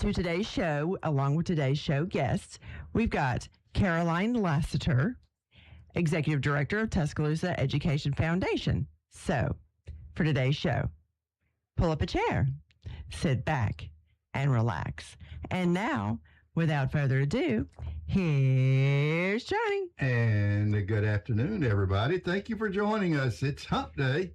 to today's show, along with today's show guests. We've got Caroline Lasseter, Executive Director of Tuscaloosa Education Foundation. So, for today's show, pull up a chair, sit back, and relax. And now, without further ado, here's Johnnie. And good afternoon, everybody. Thank you for joining us. It's Hump Day.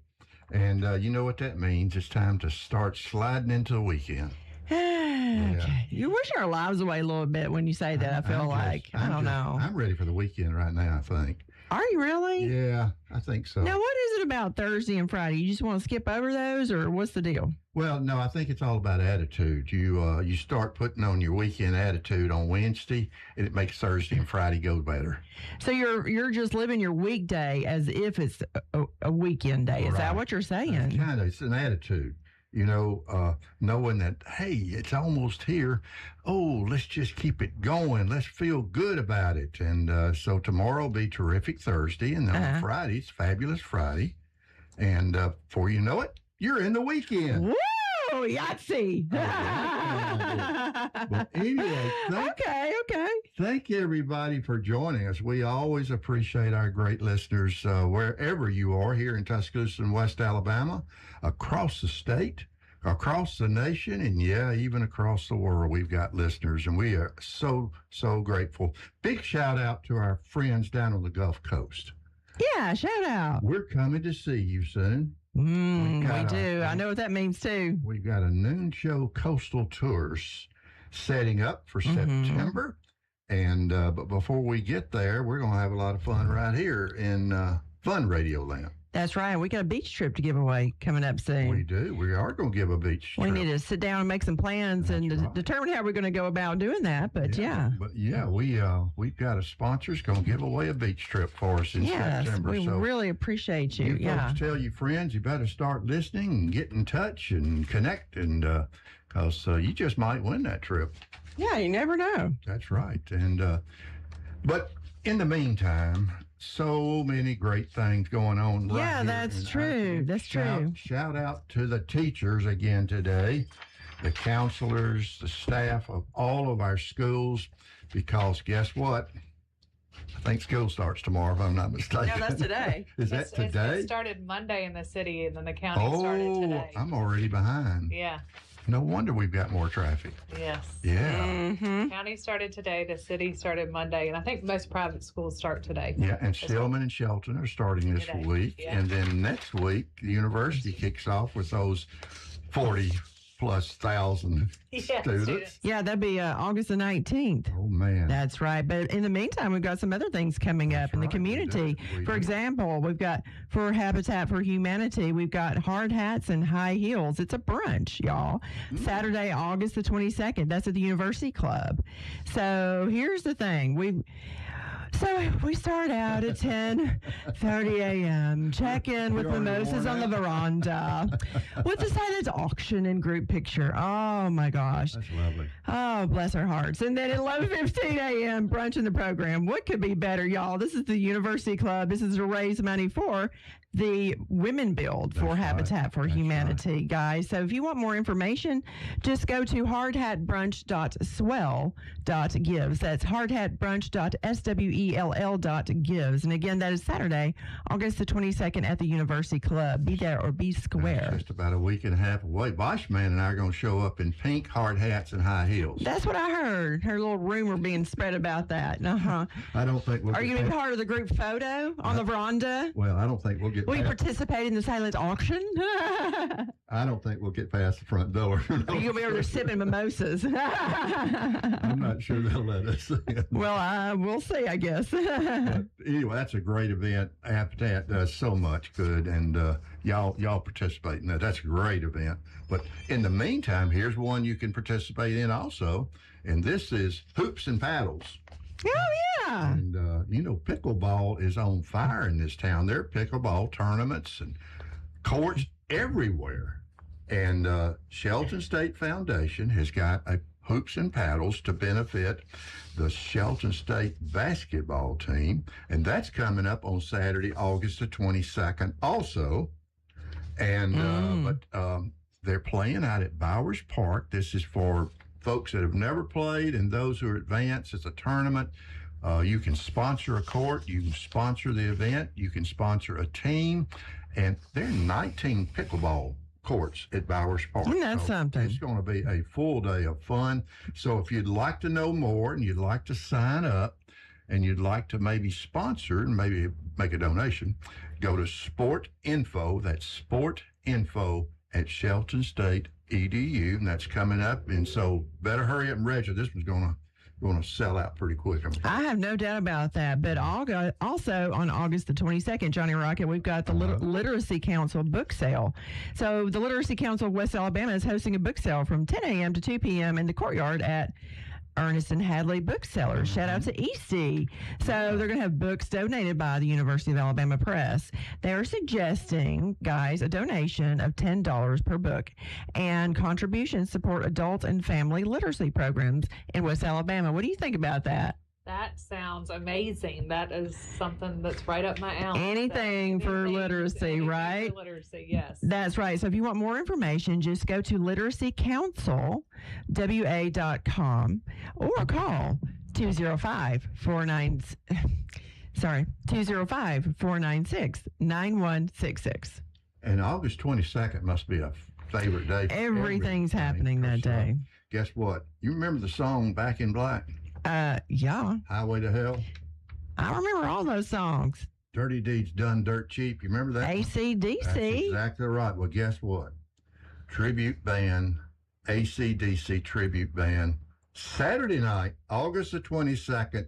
And you know what that means. It's time to start sliding into the weekend. Okay. You're wishing our lives away a little bit when you say that, I feel like. I don't know. I'm ready for the weekend right now, I think. Are you really? Yeah, I think so. Now, what is it about Thursday and Friday? You just want to skip over those, or what's the deal? Well, no, I think it's all about attitude. You start putting on your weekend attitude on Wednesday, and it makes Thursday and Friday go better. So you're just living your weekday as if it's a weekend day. Is that what you're saying? It's an attitude. Knowing that, hey, it's almost here. Oh, let's just keep it going. Let's feel good about it. And so tomorrow will be terrific Thursday, and then on Friday, it's fabulous Friday. And before you know it, you're in the weekend. Woo! Yahtzee! But anyway, thank everybody for joining us. We always appreciate our great listeners wherever you are here in Tuscaloosa and West Alabama, across the state, across the nation, and even across the world. We've got listeners, and we are so, so grateful. Big shout out to our friends down on the Gulf Coast. Yeah, shout out. We're coming to see you soon. We do. I know what that means, too. We've got a noon show coastal tours setting up for September. And but before we get there, we're going to have a lot of fun right here in Fun Radio Land. That's right. We got a beach trip to give away coming up soon. We do. We are going to give a beach trip. We need to sit down and make some plans determine how we're going to go about doing that. But we've got a sponsor's going to give away a beach trip for us in September. We really appreciate you. You folks tell your friends you better start listening and get in touch and connect, and because you just might win that trip. Yeah, you never know. That's right. And but in the meantime, so many great things going on right here. That's true. That's true. Shout out to the teachers again today, the counselors, the staff of all of our schools, because guess what? I think school starts tomorrow, if I'm not mistaken. No, that's today. Is that today? It started Monday in the city, and then the county started today. I'm already behind. Yeah. No wonder we've got more traffic. Yes. Yeah. County started today. The city started Monday. And I think most private schools start today. Yeah, and Stillman and Shelton are starting this week. Yeah. And then next week, the university kicks off with those 40+ thousand students. Yeah, that'd be August the 19th. Oh, man. That's right. But in the meantime, we've got some other things coming up in the community. For example, we've got for Habitat for Humanity, we've got hard hats and high heels. It's a brunch, y'all. Saturday, August the 22nd. That's at the University Club. So here's the thing. We start out at 10:30 a.m. Check in with mimosas on the veranda with the silent auction and group picture. Oh, my gosh. That's lovely. Oh, bless our hearts. And then at 11:15 a.m., brunch in the program. What could be better, y'all? This is the University Club. This is to raise money for the Women Build for Habitat for Humanity, guys. So if you want more information, just go to hardhatbrunch.swell.gives. That's hardhatbrunch.swell.gives. And again, that is Saturday, August the 22nd at the University Club. Be there or be square. That's just about a week and a half away. Boschman and I are going to show up in pink hard hats and high heels. That's what I heard. Her little rumor being spread about that. I don't think we'll Are you going to be part of the group photo on the veranda? Well, I don't think we'll get Will you participate in the silent auction? I don't think we'll get past the front door. You'll be over there sipping mimosas. I'm not sure they'll let us in. Well, we'll see, I guess. But anyway, that's a great event. Habitat does so much good, and y'all participate in that. That's a great event. But in the meantime, here's one you can participate in also, and this is Hoops and Paddles. Oh, yeah. And, pickleball is on fire in this town. There are pickleball tournaments and courts everywhere. And Shelton State Foundation has got a Hoops and Paddles to benefit the Shelton State basketball team. And that's coming up on Saturday, August the 22nd also. And they're playing out at Bowers Park. This is for folks that have never played and those who are advanced. It's a tournament. You can sponsor a court. You can sponsor the event. You can sponsor a team. And there are 19 pickleball courts at Bowers Park. Isn't that something? It's going to be a full day of fun. So if you'd like to know more and you'd like to sign up and you'd like to maybe sponsor and maybe make a donation, go to Sport Info. That's Sport Info at Shelton State EDU, and that's coming up. And so better hurry up and register. This one's going to sell out pretty quick. I have no doubt about that. But also on August the 22nd, Johnny Rocket, we've got the Literacy Council book sale. So the Literacy Council of West Alabama is hosting a book sale from 10 a.m. to 2 p.m. in the courtyard at Ernest and Hadley Booksellers. Shout out to EC. So they're going to have books donated by the University of Alabama Press. They're suggesting, guys, a donation of $10 per book, and contributions support adult and family literacy programs in West Alabama. What do you think about that? That sounds amazing. That is something that's right up my alley. Anything for literacy, right? For literacy, yes. That's right. So if you want more information, just go to literacycouncilwa.com or call 205-496-9166. And August 22nd must be a favorite day. Everything's happening that day. Guess what? You remember the song Back in Black? Yeah. Highway to Hell? I remember all those songs. Dirty Deeds Done Dirt Cheap. You remember that? AC/DC. That's exactly right. Well, guess what? Tribute band, AC/DC tribute band, Saturday night, August the 22nd,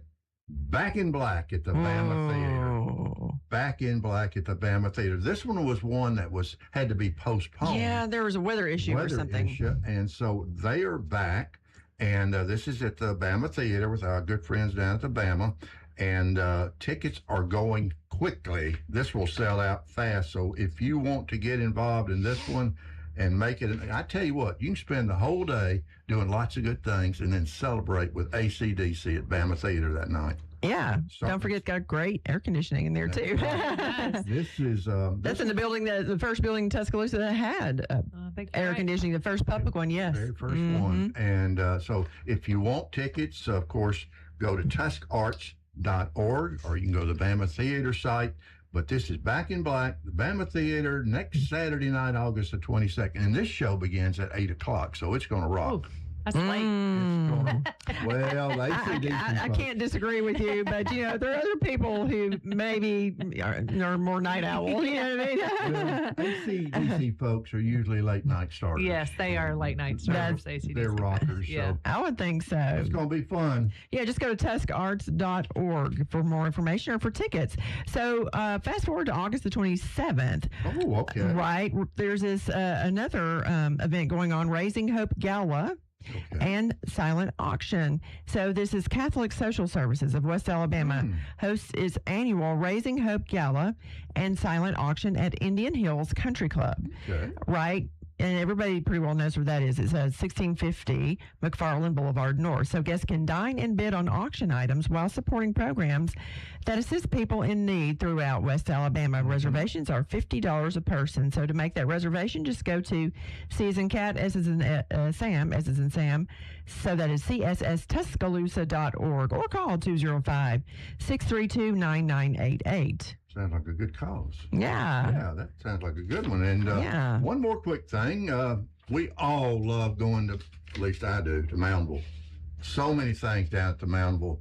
Back in Black at the Bama Theater. Back in Black at the Bama Theater. This one was one that had to be postponed. Yeah, there was a weather issue or something. And so they are back. And this is at the Bama Theater with our good friends down at the Bama. And tickets are going quickly. This will sell out fast. So if you want to get involved in this one and make it, I tell you what, you can spend the whole day doing lots of good things and then celebrate with AC/DC at Bama Theater that night. Yeah. Don't forget, it's got great air conditioning in there, too. This is... That's in the building, the first building in Tuscaloosa that had air conditioning, the first public one, yes. The very first one. And so if you want tickets, of course, go to tuscarts.org or you can go to the Bama Theater site. But this is Back in Black, the Bama Theater, next Saturday night, August the 22nd. And this show begins at 8 o'clock, so it's going to rock. Ooh. That's late. Well, I can't disagree with you, but there are other people who maybe are more night owl. You know what I mean? AC/DC folks are usually late night starters. Yes, they are late night starters. They're rockers. Yeah. So I would think so. it's going to be fun. Yeah, just go to tuscarts.org for more information or for tickets. So fast forward to August the 27th. Oh, okay. Right. There's this another event going on, Raising Hope Gala. And silent auction. So this is Catholic Social Services of West Alabama hosts its annual Raising Hope Gala and silent auction at Indian Hills Country Club. Okay. Right? And everybody pretty well knows where that is. It's 1650 McFarland Boulevard North. So guests can dine and bid on auction items while supporting programs that assist people in need throughout West Alabama. Reservations are $50 a person. So to make that reservation, just go to C as in cat, S as in Sam, S as in Sam. So that is csstuscaloosa.org or call 205-632-9988. Sounds like a good cause. Yeah. Yeah, that sounds like a good one. And one more quick thing. We all love going to, at least I do, to Moundville. So many things down at the Moundville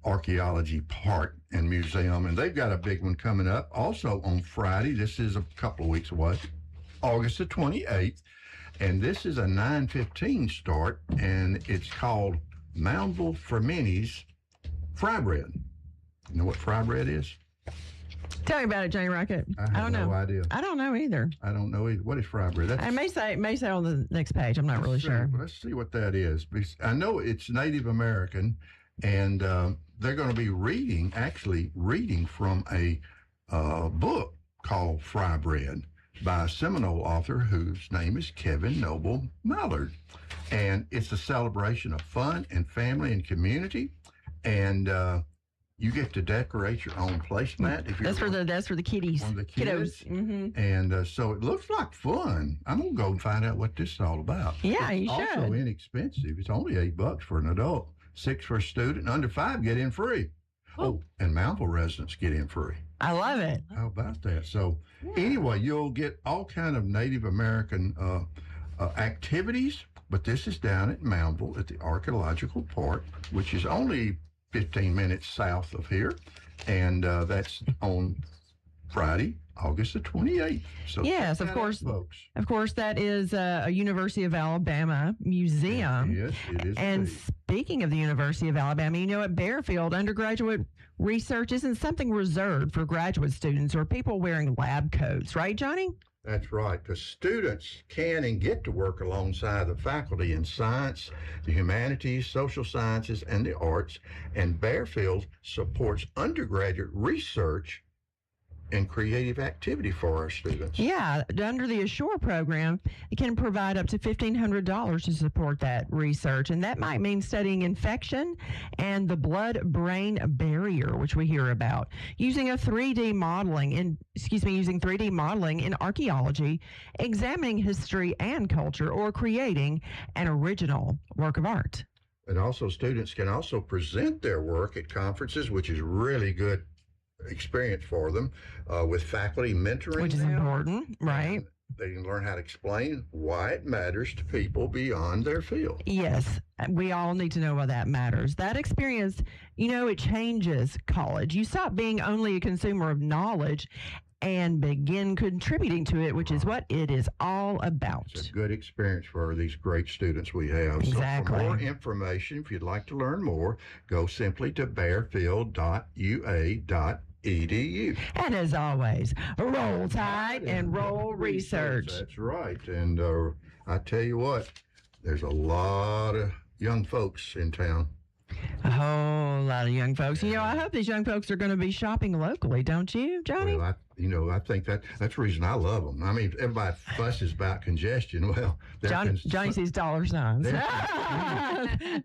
Archaeology Park and Museum. And they've got a big one coming up also on Friday. This is a couple of weeks away, August the 28th. And this is a 9:15 start. And it's called Moundville Fermini's Fry Bread. You know what fry bread is? Tell me about it, Johnny Rocket. I have no idea. I don't know either. What is fry bread? I may say on the next page. I'm not really sure. Let's see what that is. I know it's Native American, and they're going to be reading from a book called Fry Bread by a Seminole author whose name is Kevin Noble Mallard. And it's a celebration of fun and family and community. And You get to decorate your own placemat. If you're That's for the kiddies. On the kids. Kiddos. And so it looks like fun. I'm going to go and find out what this is all about. Yeah, it's you should. also inexpensive. It's only $8 for an adult, $6 for a student, under 5 get in free. Oh, and Mountville residents get in free. I love it. How about that? So anyway, you'll get all kind of Native American activities, but this is down at Mountville at the Archaeological Park, which is only 15 minutes south of here, and that's on Friday, August the 28th. So yes, of course, folks. Of course, that is a University of Alabama museum. Yes, it is. And speaking of the University of Alabama, at Bearfield, undergraduate research isn't something reserved for graduate students or people wearing lab coats, right, Johnny? That's right, because students can and get to work alongside the faculty in science, the humanities, social sciences, and the arts, and Bearfield supports undergraduate research and creative activity for our students. Yeah, under the Assure program, it can provide up to $1,500 to support that research, and that might mean studying infection and the blood-brain barrier, which we hear about, using 3D modeling in archaeology, examining history and culture, or creating an original work of art. And also, students can also present their work at conferences, which is really good experience for them, with faculty mentoring, which is important, right? They can learn how to explain why it matters to people beyond their field. Yes, we all need to know why that matters. That experience, it changes college. You stop being only a consumer of knowledge and begin contributing to it, which is what it is all about. It's a good experience for these great students we have. Exactly. So for more information, if you'd like to learn more, go simply to bearfield.ua.edu. And as always, roll tide and roll research. That's right. And I tell you what, there's a lot of young folks in town. A whole lot of young folks. I hope these young folks are going to be shopping locally, don't you, Johnny? Well, I think that's the reason I love them. I mean, everybody fusses about congestion. Well, Johnny sees dollar signs.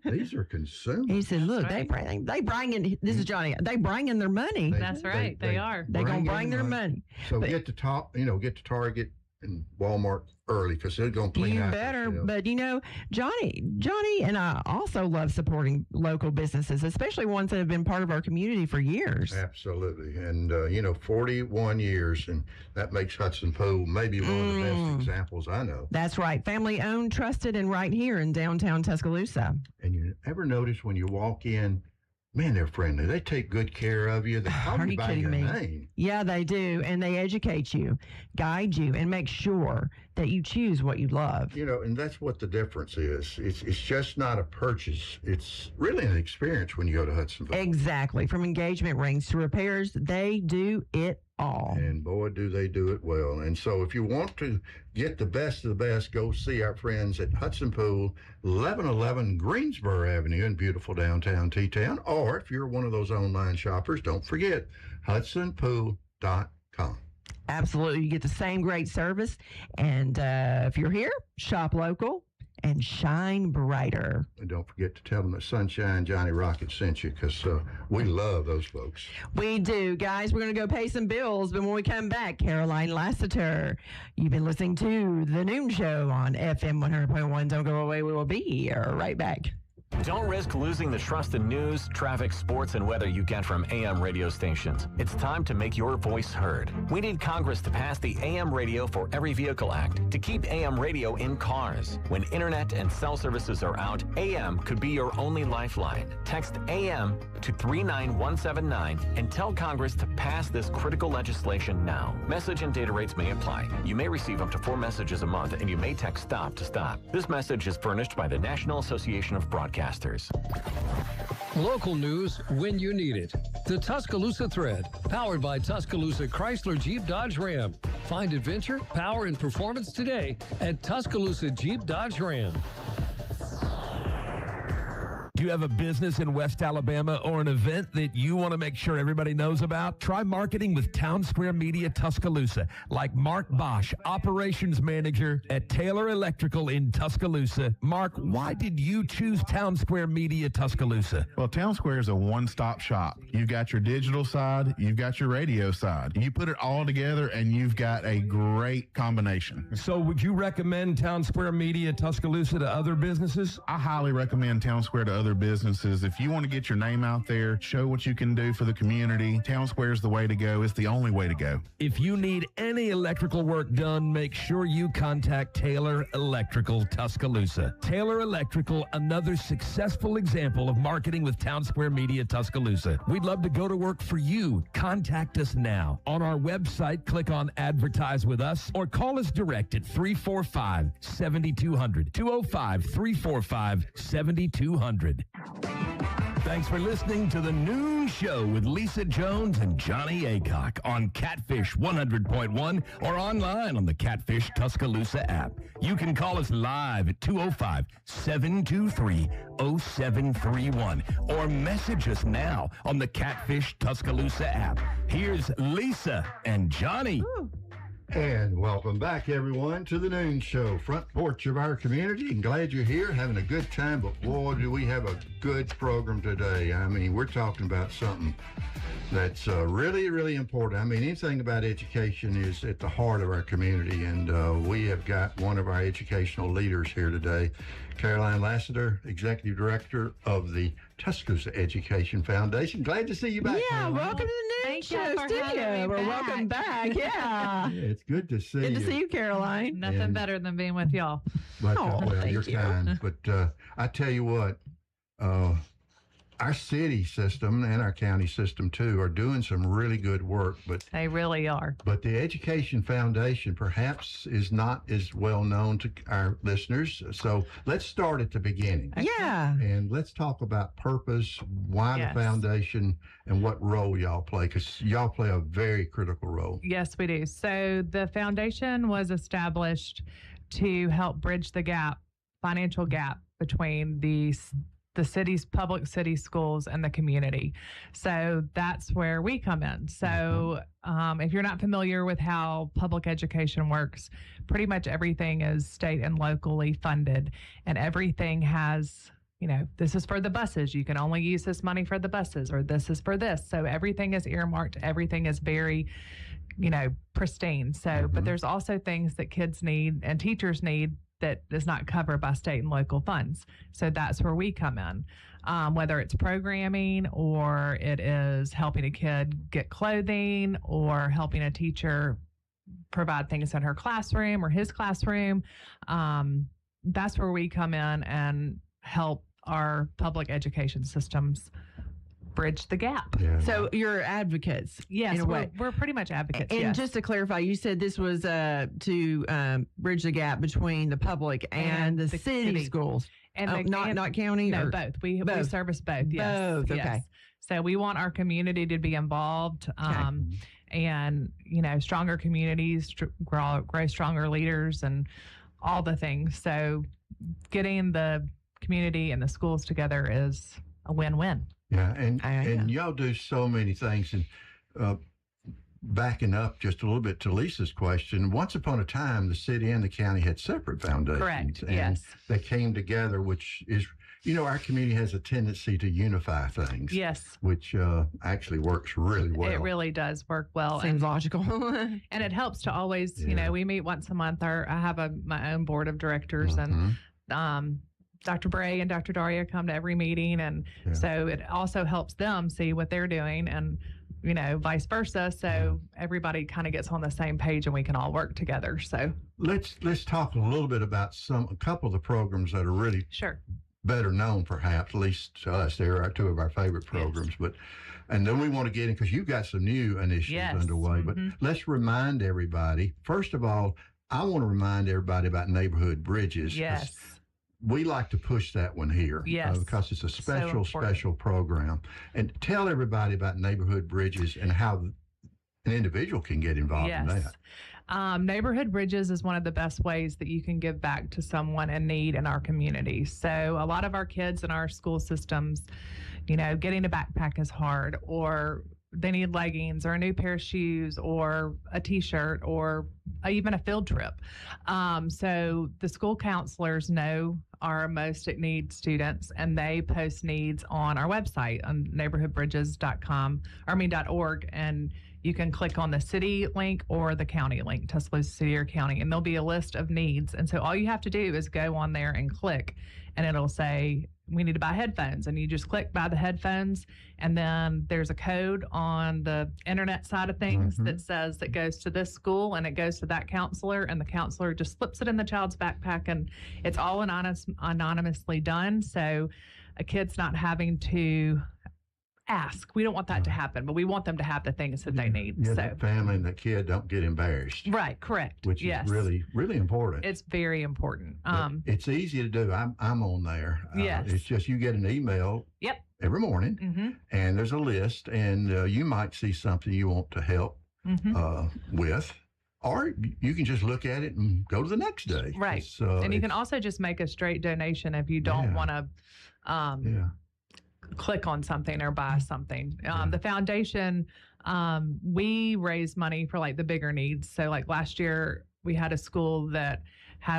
These are consumers. He said, "Look, they bring in. This is Johnny. They bring in their money. That's right. They are. They're gonna bring their money. So get to Target and Walmart early, because they're going to clean out. You better, but Johnny and I also love supporting local businesses, especially ones that have been part of our community for years. Absolutely. And, 41 years, and that makes Hudson Pool maybe one of the best examples I know. That's right. Family owned, trusted, and right here in downtown Tuscaloosa. And you ever notice when you walk in, man, they're friendly. They take good care of you. They call you by your name. Yeah, they do. And they educate you, guide you, and make sure that you choose what you love. And that's what the difference is. It's just not a purchase. It's really an experience when you go to Hudsonville. Exactly. From engagement rings to repairs, they do it all. And boy, do they do it well. And so if you want to get the best of the best, go see our friends at Hudson Pool, 1111 Greensboro Avenue in beautiful downtown T-Town. Or if you're one of those online shoppers, don't forget HudsonPool.com. Absolutely. You get the same great service. And if you're here, shop local and shine brighter. And don't forget to tell them that Sunshine Johnny Rocket sent you, because we love those folks. We do. Guys, we're going to go pay some bills. But when we come back, Caroline Lasseter, you've been listening to The Noon Show on FM 100.1. Don't go away. We will be here right back. Don't risk losing the trusted news, traffic, sports, and weather you get from AM radio stations. It's time to make your voice heard. We need Congress to pass the AM Radio for Every Vehicle Act to keep AM radio in cars. When internet and cell services are out, AM could be your only lifeline. Text AM to 39179 and tell Congress to pass this critical legislation now. Message and data rates may apply. You may receive up to 4 messages a month, and you may text STOP to stop. This message is furnished by the National Association of Broadcasters. Local news when you need it. The Tuscaloosa Thread, powered by Tuscaloosa Chrysler Jeep Dodge Ram. Find adventure, power, and performance today at Tuscaloosa Jeep Dodge Ram. Do you have a business in West Alabama or an event that you want to make sure everybody knows about? Try marketing with Town Square Media Tuscaloosa, like Mark Bosch, Operations Manager at Taylor Electrical in Tuscaloosa. Mark, why did you choose Town Square Media Tuscaloosa? Well, Town Square is a one-stop shop. You've got your digital side, you've got your radio side. You put it all together and you've got a great combination. So would you recommend Town Square Media Tuscaloosa to other businesses? I highly recommend Town Square to other businesses. If you want to get your name out there, show what you can do for the community, Town Square is the way to go. It's the only way to go. If you need any electrical work done, make sure you contact Taylor Electrical Tuscaloosa. Taylor Electrical, another successful example of marketing with Town Square Media Tuscaloosa. We'd love to go to work for you. Contact us now. On our website, click on Advertise with Us or call us direct at 345-7200, 205-345-7200. Thanks for listening to The Noon Show with Lisa Jones and Johnnie Aycock on Catfish 100.1 or online on the Catfish Tuscaloosa app. You can call us live at 205-723-0731 or message us now on the Catfish Tuscaloosa app. Here's Lisa and Johnnie. Ooh. And welcome back, everyone, to the Noon Show, front porch of our community. And glad you're here, having a good time. But boy, do we have a good program today. I mean, we're talking about something that's really, really important. I mean, anything about education is at the heart of our community. And we have got one of our educational leaders here today, Caroline Lasseter, Executive Director of the Tuscaloosa Education Foundation. Glad to see you back. Yeah, Caroline. welcome to the Noon Show studio. Or welcome back. Yeah. It's good to see you. Good to see you, Caroline. Nothing better than being with y'all. But, Oh, well, thank you're you. kind. But I tell you what, our city system and our county system too are doing some really good work. But They really are. the Education Foundation perhaps is not as well known to our listeners. So let's start at the beginning. Yeah. And let's talk about purpose, why Yes. the foundation, and what role y'all play, because y'all play a very critical role. Yes, we do. So the foundation was established to help bridge the gap, financial gap between the city's public city schools and the community. So that's where we come in. So if you're not familiar with how public education works, pretty much everything is state and locally funded, and everything has, you know, this is for the buses. You can only use this money for the buses, or this is for this. So everything is earmarked. Everything is very, you know, pristine. So, but there's also things that kids need and teachers need that is not covered by state and local funds. So that's where we come in, whether it's programming or it is helping a kid get clothing or helping a teacher provide things in her classroom or his classroom. That's where we come in and help our public education systems bridge the gap. Yeah. So you're advocates. Yes, in a way. we're pretty much advocates. And yes. just to clarify, you said this was to bridge the gap between the public and the city schools. And not county? No, or both. We service both. Yes. Both, okay. Yes. So we want our community to be involved, and you know, stronger communities grow stronger leaders, and all the things. So getting the community and the schools together is a win-win. Yeah, and y'all do so many things. And backing up just a little bit to Lisa's question, once upon a time, the city and the county had separate foundations. Correct, And yes. they came together, which is, you know, our community has a tendency to unify things. Yes. Which actually works really well. It really does work well. Seems logical. And it helps to always, you know, we meet once a month. I have my own board of directors, and Dr. Bray and Dr. Daria come to every meeting, and so it also helps them see what they're doing, and you know, vice versa. So everybody kind of gets on the same page, and we can all work together. So let's talk a little bit about a couple of the programs that are really better known, perhaps, at least to us. They are two of our favorite programs, and then we want to get in because you've got some new initiatives underway. But let's remind everybody. First of all, I want to remind everybody about neighborhood bridges. Yes. We like to push that one here because it's a special program. And tell everybody about neighborhood bridges and how an individual can get involved in that. Neighborhood Bridges is one of the best ways that you can give back to someone in need in our community. So a lot of our kids in our school systems, getting a backpack is hard, or they need leggings or a new pair of shoes or a t-shirt or even a field trip. So the school counselors know our most at need students, and they post needs on our website on neighborhoodbridges.org, and you can click on the city link or the county link, Tuscaloosa City or County, and there'll be a list of needs. And so all you have to do is go on there and click, and it'll say, we need to buy headphones. And you just click buy the headphones, and then there's a code on the internet side of things that says that goes to this school and it goes to that counselor, and the counselor just slips it in the child's backpack, and it's all anonymously done. So a kid's not having to ask. We don't want that to happen, but we want them to have the things that they need. Yeah, so that family and the kid don't get embarrassed. Right, correct. Which is really, really important. It's very important. It's easy to do. I'm on there. Yes. It's just you get an email every morning, and there's a list, and you might see something you want to help with. Or you can just look at it and go to the next day. Right. And you can also just make a straight donation if you don't want to click on something or buy something. The foundation, we raise money for like the bigger needs. So like last year we had a school that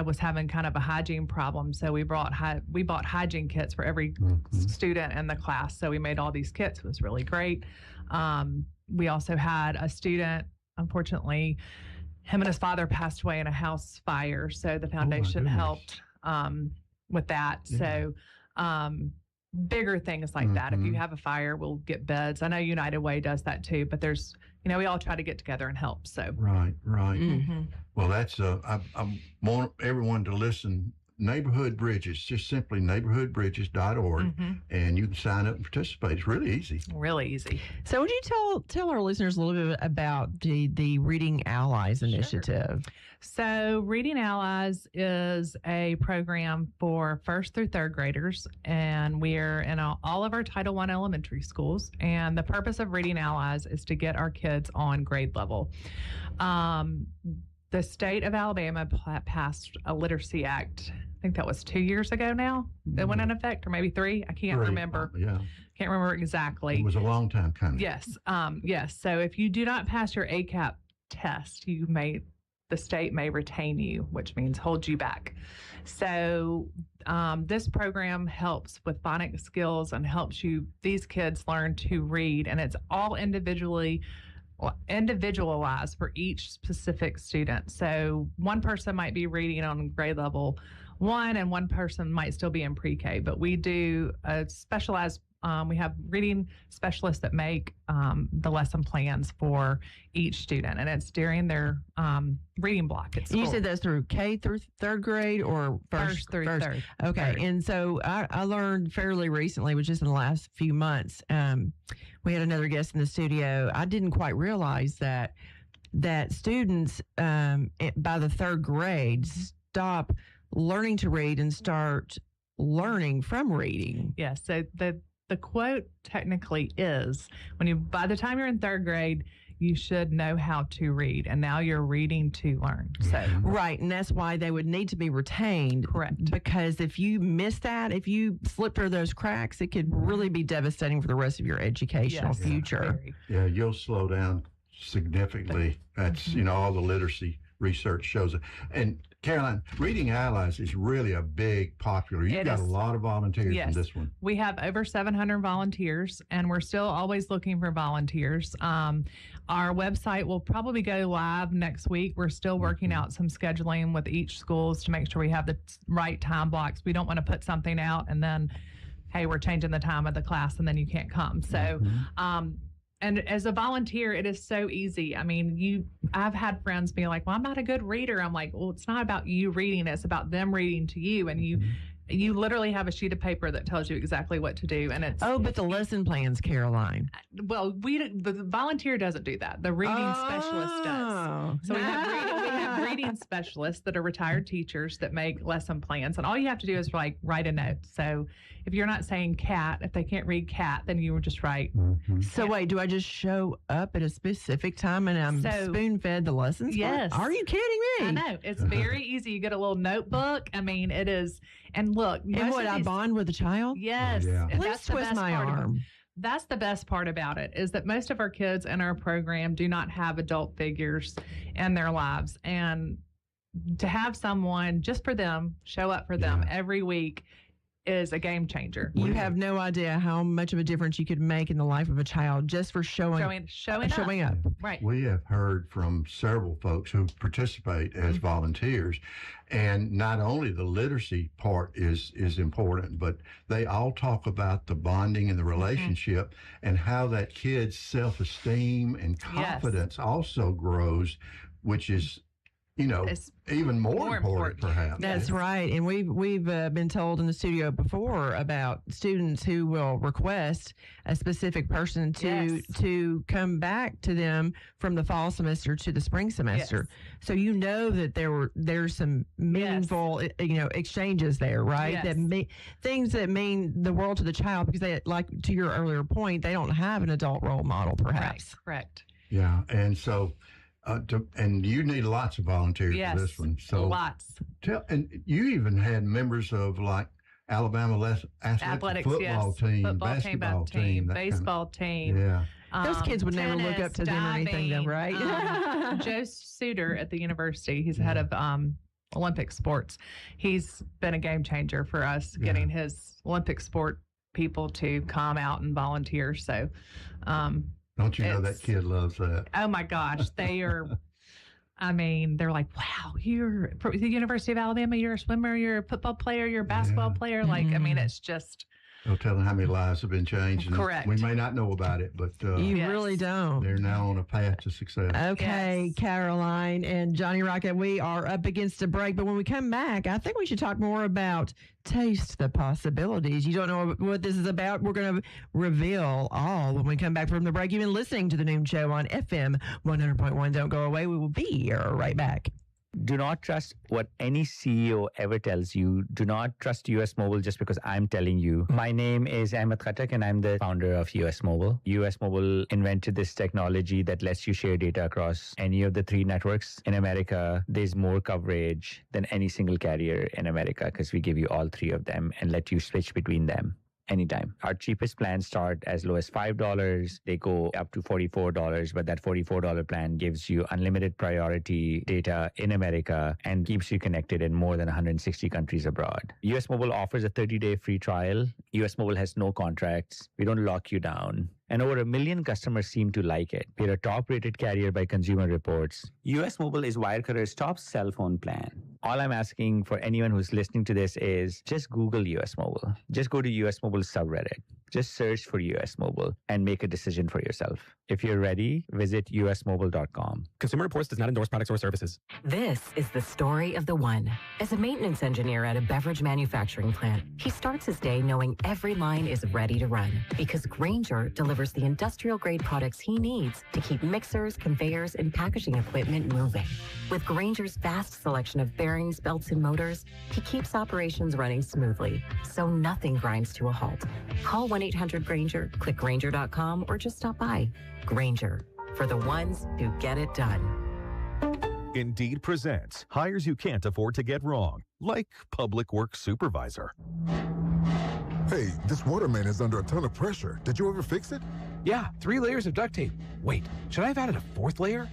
was having kind of a hygiene problem. So we bought hygiene kits for every student in the class. So we made all these kits. It was really great. We also had a student, unfortunately, him and his father passed away in a house fire. So the foundation helped with that. Yeah. So bigger things like that. If you have a fire, we'll get beds. I know United Way does that too, but there's, we all try to get together and help. So right. Well, that's I want everyone to listen. Neighborhood Bridges, just simply neighborhoodbridges.org, and you can sign up and participate. It's really easy. Really easy. So would you tell our listeners a little bit about the Reading Allies initiative? So Reading Allies is a program for 1st through 3rd graders, and we're in all of our Title I elementary schools. And the purpose of Reading Allies is to get our kids on grade level. The state of Alabama passed a literacy act. I think that was 2 years ago now that went in effect, or maybe 3. I can't remember. Can't remember exactly. It was a long time coming. Yes. Yes. So if you do not pass your ACAP test, the state may retain you, which means hold you back. So this program helps with phonics skills and helps these kids learn to read, and it's all individualized for each specific student. So one person might be reading on grade level 1, and one person might still be in pre-K, but we do a specialized we have reading specialists that make the lesson plans for each student, and it's during their reading block at school. You said that's through K through 3rd grade, or first through 3rd? Okay, and so I learned fairly recently, which is in the last few months, we had another guest in the studio. I didn't quite realize that students by the 3rd grade stop learning to read and start learning from reading. Yes, so the quote technically is, by the time you're in 3rd grade, you should know how to read, and now you're reading to learn. So right, and that's why they would need to be retained. Correct. Because if you miss that, if you slip through those cracks, it could really be devastating for the rest of your educational future. Yeah, you'll slow down significantly. That's all the literacy research shows it. And Caroline, Reading Allies is really a big popular. You've got a lot of volunteers in this one. We have over 700 volunteers, and we're still always looking for volunteers. Our website will probably go live next week. We're still working out some scheduling with each schools to make sure we have the right time blocks. We don't want to put something out and then, hey, we're changing the time of the class, and then you can't come. So, and as a volunteer, it is so easy. I mean, I've had friends be like, well, I'm not a good reader. I'm like, well, it's not about you reading. It's about them reading to you. And You literally have a sheet of paper that tells you exactly what to do, and it's but the lesson plans, Caroline. well, the volunteer doesn't do that. The reading specialist does. So we have reading specialists that are retired teachers that make lesson plans, and all you have to do is write a note. So if you're not saying cat, if they can't read cat, then you would just write. So wait, do I just show up at a specific time and I'm spoon-fed the lessons? Yes. Are you kidding me? I know. It's very easy. You get a little notebook. I mean, it is. And look. And what, I bond with the child? Yes. Yeah. And Please twist my arm. That's the best part about it, is that most of our kids in our program do not have adult figures in their lives. And to have someone just for them, show up for them every week, is a game changer. You have no idea how much of a difference you could make in the life of a child just for showing up. Right. We have heard from several folks who participate as volunteers, and not only the literacy part is important, but they all talk about the bonding and the relationship and how that kid's self-esteem and confidence also grows, which is it's even more important, perhaps. That's right. And we've been told in the studio before about students who will request a specific person to come back to them from the fall semester to the spring semester. So that there's some meaningful exchanges there, right? That things that mean the world to the child, because they, like to your earlier point, they don't have an adult role model, perhaps. Right. Correct. Yeah, and so. And you need lots of volunteers for this one. So lots. And you even had members of like Alabama athletics football team, basketball team, baseball team. Yeah. Those kids would never look up to them or anything, though, right? Joe Suter at the university, he's head of Olympic sports. He's been a game changer for us, getting his Olympic sport people to come out and volunteer. So, don't you know that kid loves that? Oh my gosh, they are. I mean, they're like, wow, you're at the University of Alabama, you're a swimmer, you're a football player, you're a basketball player. Like, I mean, it's just. No telling how many lives have been changed. Correct. We may not know about it, but you really don't. They're now on a path to success. Okay, Caroline and Johnny Rocket, we are up against a break, but when we come back, I think we should talk more about Taste the Possibilities. You don't know what this is about? We're going to reveal all when we come back from the break. You've been listening to The Noon Show on FM 100.1. Don't go away. We will be right back. Do not trust what any CEO ever tells you. Do not trust US Mobile just because I'm telling you. My name is Ahmed Khattak and I'm the founder of US Mobile. US Mobile invented this technology that lets you share data across any of the 3 networks in America. There's more coverage than any single carrier in America because we give you all 3 of them and let you switch between them anytime. Our cheapest plans start as low as $5. They go up to $44, but that $44 plan gives you unlimited priority data in America and keeps you connected in more than 160 countries abroad. US Mobile offers a 30-day free trial. US Mobile has no contracts. We don't lock you down. And over 1 million customers seem to like it. We're a top-rated carrier by Consumer Reports. US Mobile is Wirecutter's top cell phone plan. All I'm asking for anyone who's listening to this is just Google US Mobile. Just go to US Mobile subreddit. Just search for US Mobile and make a decision for yourself. If you're ready, visit usmobile.com. Consumer Reports does not endorse products or services. This is the story of the one. As a maintenance engineer at a beverage manufacturing plant, he starts his day knowing every line is ready to run because Grainger delivers the industrial-grade products he needs to keep mixers, conveyors, and packaging equipment moving. With Grainger's vast selection of bearings, belts, and motors, he keeps operations running smoothly, so nothing grinds to a halt. Call 1-800-GRAINGER, click Grainger.com, or just stop by. Grainger, for the ones who get it done. Indeed presents hires you can't afford to get wrong, like public works supervisor. Hey, this water main is under a ton of pressure. Did you ever fix it? Yeah, 3 layers of duct tape. Wait, should I have added a 4th layer?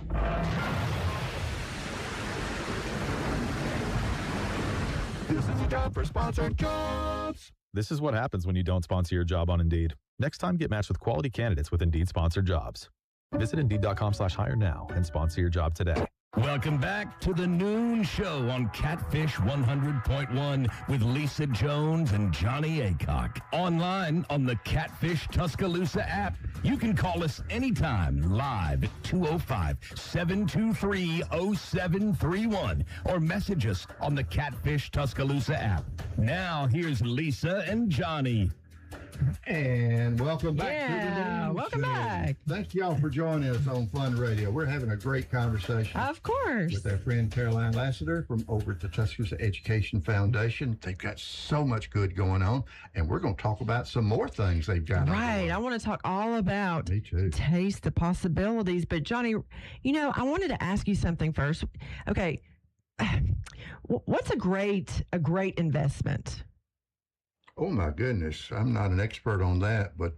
This is a job for sponsored jobs. This is what happens when you don't sponsor your job on Indeed. Next time, get matched with quality candidates with Indeed sponsored jobs. Visit Indeed.com/hire now and sponsor your job today. Welcome back to the noon show on Catfish 100.1 with Lisa Jones and Johnnie Aycock. Online on the Catfish Tuscaloosa app. You can call us anytime live at 205-723-0731 or message us on the Catfish Tuscaloosa app. Now, here's Lisa and Johnnie. And welcome back to the news. Welcome back. Thank y'all for joining us on Fun Radio. We're having a great conversation. Of course. With our friend Caroline Lasseter from over at the Tuscaloosa Education Foundation. They've got so much good going on, and we're going to talk about some more things they've got. Right. I want to talk all about Me too. Taste the Possibilities. But Johnnie, I wanted to ask you something first. Okay. What's a great investment? Oh my goodness, I'm not an expert on that, but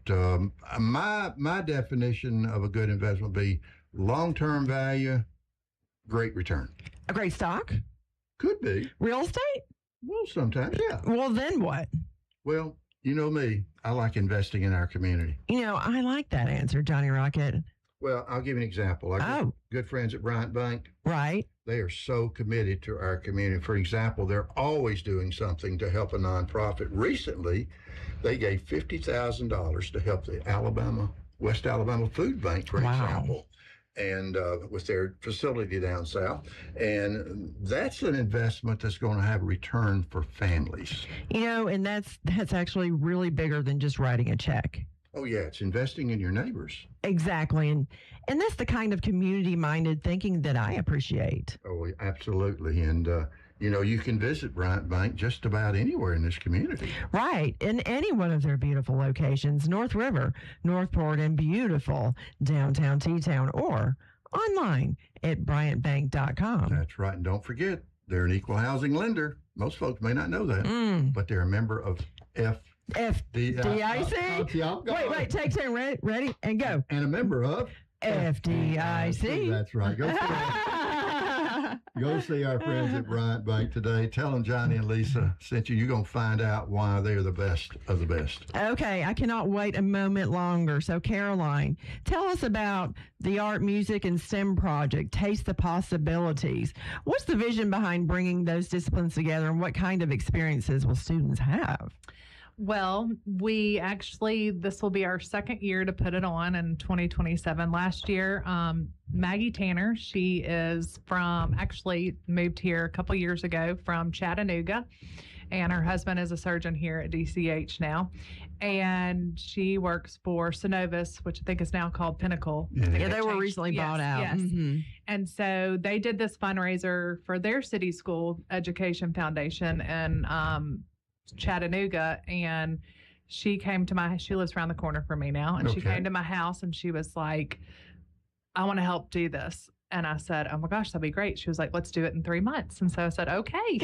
my definition of a good investment would be long-term value, great return. A great stock? Could be. Real estate? Well, sometimes, yeah. Well, then what? Well, you know me, I like investing in our community. I like that answer, Johnny Rocket. Well, I'll give you an example. Good friends at Bryant Bank. Right. They are so committed to our community. For example, they're always doing something to help a nonprofit. Recently, they gave $50,000 to help the West Alabama Food Bank, for example, and with their facility down south. And that's an investment that's going to have a return for families. And that's actually really bigger than just writing a check. Oh, yeah, it's investing in your neighbors. Exactly. And that's the kind of community-minded thinking that I appreciate. Oh, absolutely. And, you can visit Bryant Bank just about anywhere in this community. Right. In any one of their beautiful locations, North River, Northport, and beautiful downtown T-Town, or online at bryantbank.com. That's right. And don't forget, they're an equal housing lender. Most folks may not know that, but they're a member of FDIC. Wait, take 10, ready, and go. And a member of FDIC. That's right. Go see our friends at Bryant Bank today. Tell them Johnnie and Lisa sent you. You're going to find out why they're the best of the best. Okay, I cannot wait a moment longer. So, Caroline, tell us about the Art, Music, and STEM project, Taste the Possibilities. What's the vision behind bringing those disciplines together, and what kind of experiences will students have? Well, this will be our second year to put it on in 2027. Last year, Maggie Tanner, she is moved here a couple years ago from Chattanooga, and her husband is a surgeon here at DCH now. And she works for Synovus, which I think is now called Pinnacle. Yeah, they were recently bought out. Yes. Mm-hmm. And so they did this fundraiser for their city school education foundation and Chattanooga, and she came to she lives around the corner from me now, and she came to my house and she was like, I want to help do this. And I said, oh my gosh, that'd be great. She was like, let's do it in 3 months. And so I said, okay.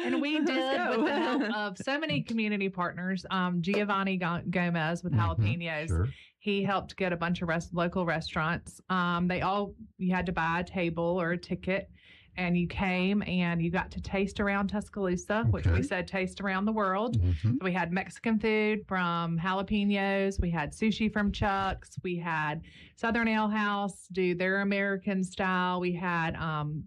And we did with the help of so many community partners. Giovanni Gomez with Jalapenos. Sure. He helped get a bunch of local restaurants. You had to buy a table or a ticket. And you came and you got to taste around Tuscaloosa, which we said taste around the world. Mm-hmm. We had Mexican food from Jalapenos. We had sushi from Chuck's. We had Southern Ale House do their American style. We had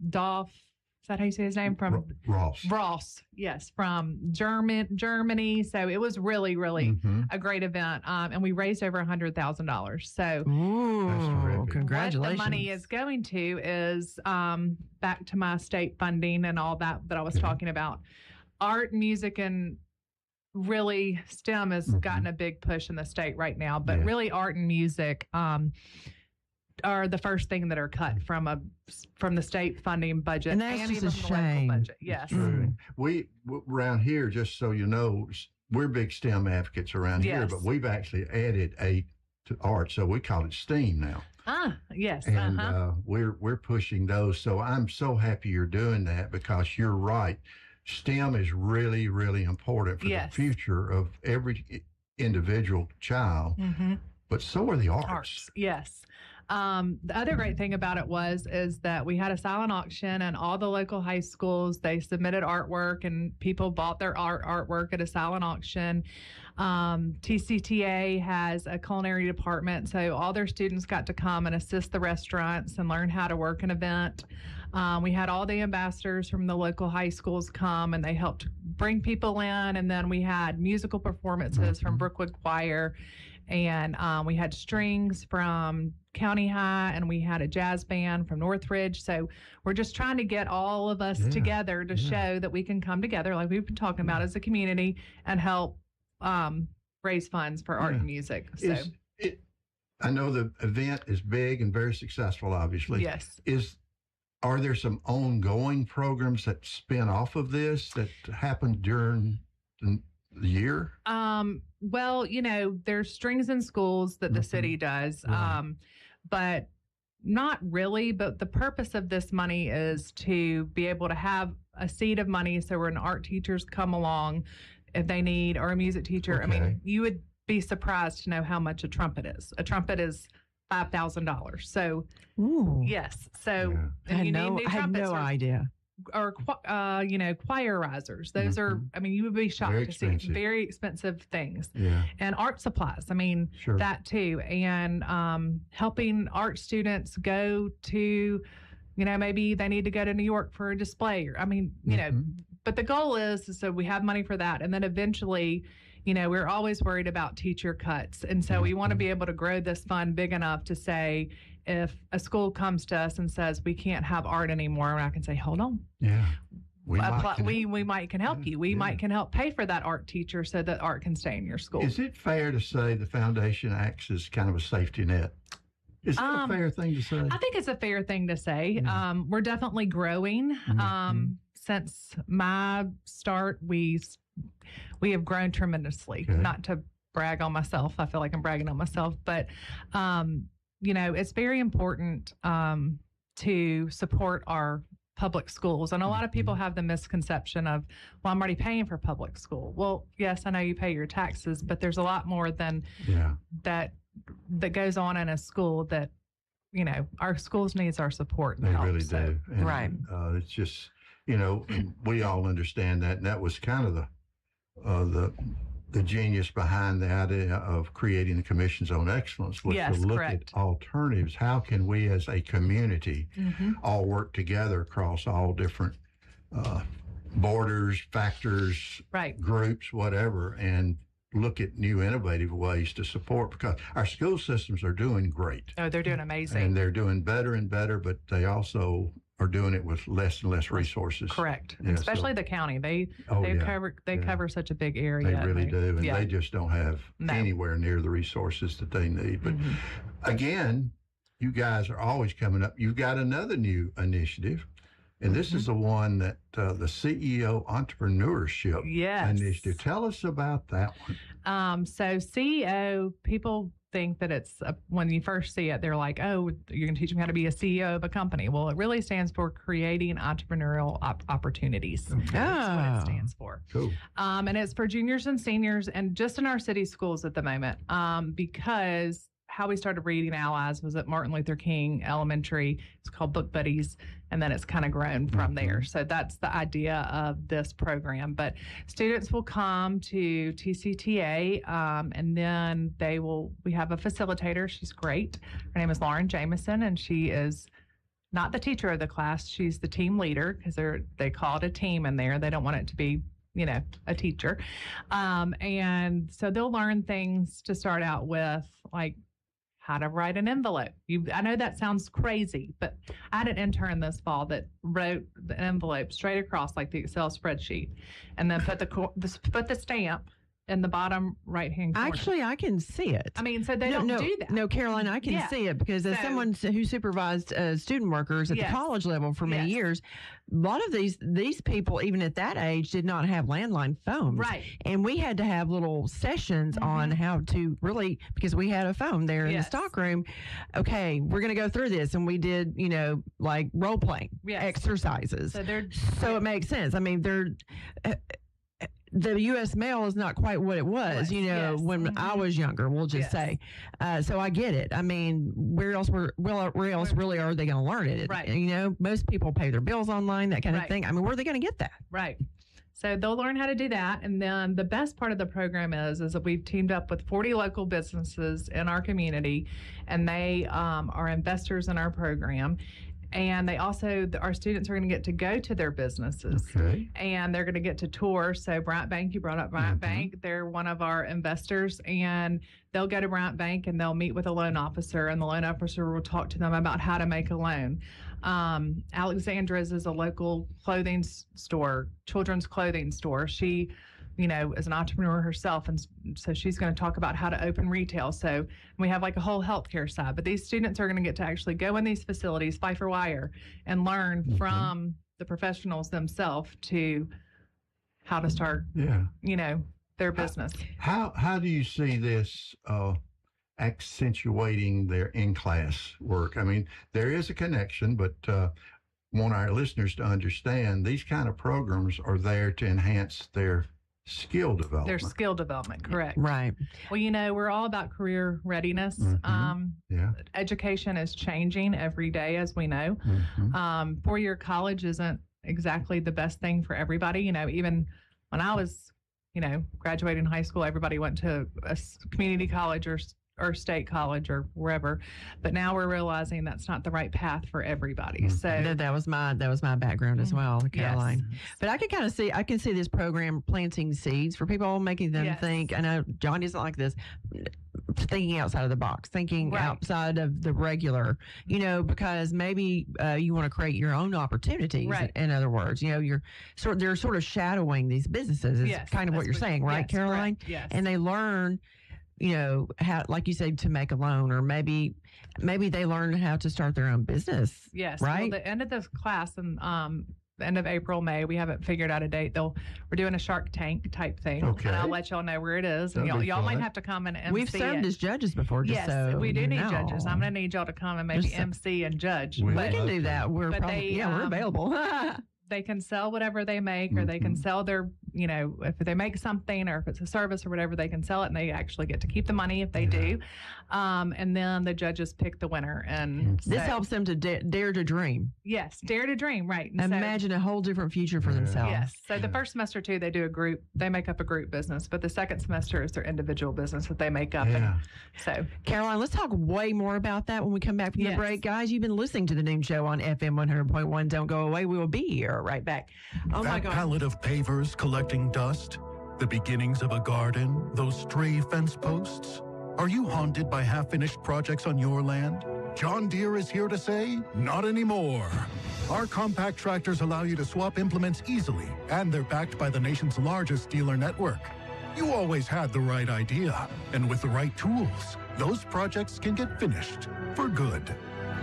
Dolph. Is that how you say his name? From Ross, yes, from Germany. So it was really, really a great event. And we raised over $100,000. So congratulations. What the money is going to is back to my state funding and all that I was talking about. Art, music, and really STEM has gotten a big push in the state right now. But really art and music are the first thing that are cut from the state funding budget, and that's just even a from the shame. local budget. Yes, we around here, just so you know, we're big STEM advocates around here, but we've actually added A to art, so we call it STEAM now. Yes, and we're pushing those. So I'm so happy you're doing that, because you're right. STEM is really, really important for the future of every individual child. But so are the arts. Yes. The other great thing about it is that we had a silent auction, and all the local high schools, they submitted artwork, and people bought their artwork at a silent auction. TCTA has a culinary department, so all their students got to come and assist the restaurants and learn how to work an event. We had all the ambassadors from the local high schools come, and they helped bring people in. And then we had musical performances from Brookwood Choir, and we had strings from County High, and we had a jazz band from Northridge. So we're just trying to get all of us together to show that we can come together, like we've been talking about, as a community, and help raise funds for art and music. So I know the event is big and very successful, obviously. Yes. Are there some ongoing programs that spin off of this that happen during the year? Well, there's strings in schools that the city does, but not really. But the purpose of this money is to be able to have a seed of money, so when art teachers come along, if they need, or a music teacher, I mean, you would be surprised to know how much a trumpet is. A trumpet is $5,000. So, yes. So, I had no idea. Or choir risers. Those are, I mean, you would be shocked to see very expensive things. And art supplies. I mean, that too. And helping art students go to, maybe they need to go to New York for a display. Or, I mean, but the goal is so we have money for that, and then eventually, we're always worried about teacher cuts, and so we want to be able to grow this fund big enough to say, if a school comes to us and says we can't have art anymore, and I can say, hold on, we might can help you. We might can help pay for that art teacher so that art can stay in your school. Is it fair to say the foundation acts as kind of a safety net? Is that a fair thing to say? I think it's a fair thing to say. We're definitely growing. Since my start, we have grown tremendously. Not to brag on myself. I feel like I'm bragging on myself, but it's very important to support our public schools. And a lot of people have the misconception of, well, I'm already paying for public school. Well, yes, I know you pay your taxes, but there's a lot more than that goes on in a school that, our schools needs our support. They really do. And, right. It's just, we all understand that. And that was kind of the genius behind the idea of creating the Commissions on Excellence, was to look at alternatives. How can we as a community all work together across all different borders, factors, groups, whatever, and look at new innovative ways to support, because our school systems are doing great. Oh, they're doing amazing. And they're doing better and better, but they also are doing it with less and less resources. Correct. Yeah, especially the county. They cover such a big area. They really do. And they just don't have anywhere near the resources that they need. But again, you guys are always coming up. You've got another new initiative. And this is the one that the CEO Entrepreneurship Initiative. Tell us about that one. So CEO, people think that it's, when you first see it, they're like, oh, you're going to teach them how to be a CEO of a company. Well, it really stands for Creating Entrepreneurial Opportunities. That's what it stands for. Cool. And it's for juniors and seniors, and just in our city schools at the moment, because how we started Reading Allies was at Martin Luther King Elementary. It's called Book Buddies, and then it's kind of grown from there. So that's the idea of this program. But students will come to TCTA, and then we have a facilitator. She's great. Her name is Lauren Jameson, and she is not the teacher of the class. She's the team leader, because they call it a team in there. They don't want it to be a teacher. And so they'll learn things to start out with, like how to write an envelope. I know that sounds crazy, but I had an intern this fall that wrote the envelope straight across like the Excel spreadsheet, and then put the stamp in the bottom right-hand corner. Actually, I can see it. I mean, so they don't do that. No, Caroline, I can see it, because as someone who supervised student workers at the college level for many years, a lot of these people, even at that age, did not have landline phones. Right. And we had to have little sessions on how to really, because we had a phone there in the stockroom. Okay, we're going to go through this. And we did, like role-playing exercises. So it makes sense. I mean, the U.S. mail is not quite what it was, when I was younger, we'll just say. So I get it. I mean, where else really are they going to learn it? Right. Most people pay their bills online, that kind of thing. I mean, where are they going to get that? Right. So they'll learn how to do that. And then the best part of the program is that we've teamed up with 40 local businesses in our community, and they are investors in our program. And they also, our students are going to get to go to their businesses. Okay. And they're going to get to tour. So Bryant Bank, you brought up Bryant Bank. They're one of our investors. And they'll go to Bryant Bank and they'll meet with a loan officer. And the loan officer will talk to them about how to make a loan. Alexandra's is a local clothing store, children's clothing store. She is an entrepreneur herself, and so she's going to talk about how to open retail. So we have like a whole healthcare side, but these students are going to get to actually go in these facilities, Pfeiffer Wire, and learn from the professionals themselves to how to start, their business. How do you see this accentuating their in-class work? I mean, there is a connection, but want our listeners to understand these kind of programs are there to enhance their skill development. Their skill development, correct. Right. Well, we're all about career readiness. Education is changing every day, as we know. Four-year college isn't exactly the best thing for everybody. Even when I was, graduating high school, everybody went to a community college or state college or wherever, but now we're realizing that's not the right path for everybody. So that was my background as well, Caroline. Yes. But I can see this program planting seeds for people, making them think. I know Johnny doesn't like this, thinking outside of the box, thinking outside of the regular, because maybe you want to create your own opportunities. Right. In other words, they're sort of shadowing these businesses. Is kind of what you're saying, right, Caroline? Correct. Yes. And they learn, how, like you said, to make a loan, or maybe they learn how to start their own business. Yes. Right. Well, the end of this class and the end of April, May, we haven't figured out a date. We're doing a Shark Tank type thing. Okay. And I'll let y'all know where it is. And y'all might have to come and MC. We've served as judges before. Yes, we do need judges. I'm going to need y'all to come and maybe MC and judge. We can do that. We're available. They can sell whatever they make, or they can sell their, if they make something, or if it's a service or whatever, they can sell it, and they actually get to keep the money if they do. And then the judges pick the winner. And this helps them to dare to dream. Yes, dare to dream, right. And imagine a whole different future for themselves. Yes. So the first semester, too, they make up a group business, but the second semester is their individual business that they make up. Yeah. And so, Caroline, let's talk way more about that when we come back from the break. Guys, you've been listening to The Noon Show on FM 100.1. Don't go away. We will be here right back. Oh, my God. That pallet of pavers collecting dust, the beginnings of a garden, those stray fence posts. Are you haunted by half-finished projects on your land? John Deere is here to say, not anymore. Our compact tractors allow you to swap implements easily, and they're backed by the nation's largest dealer network. You always had the right idea, and with the right tools, those projects can get finished for good.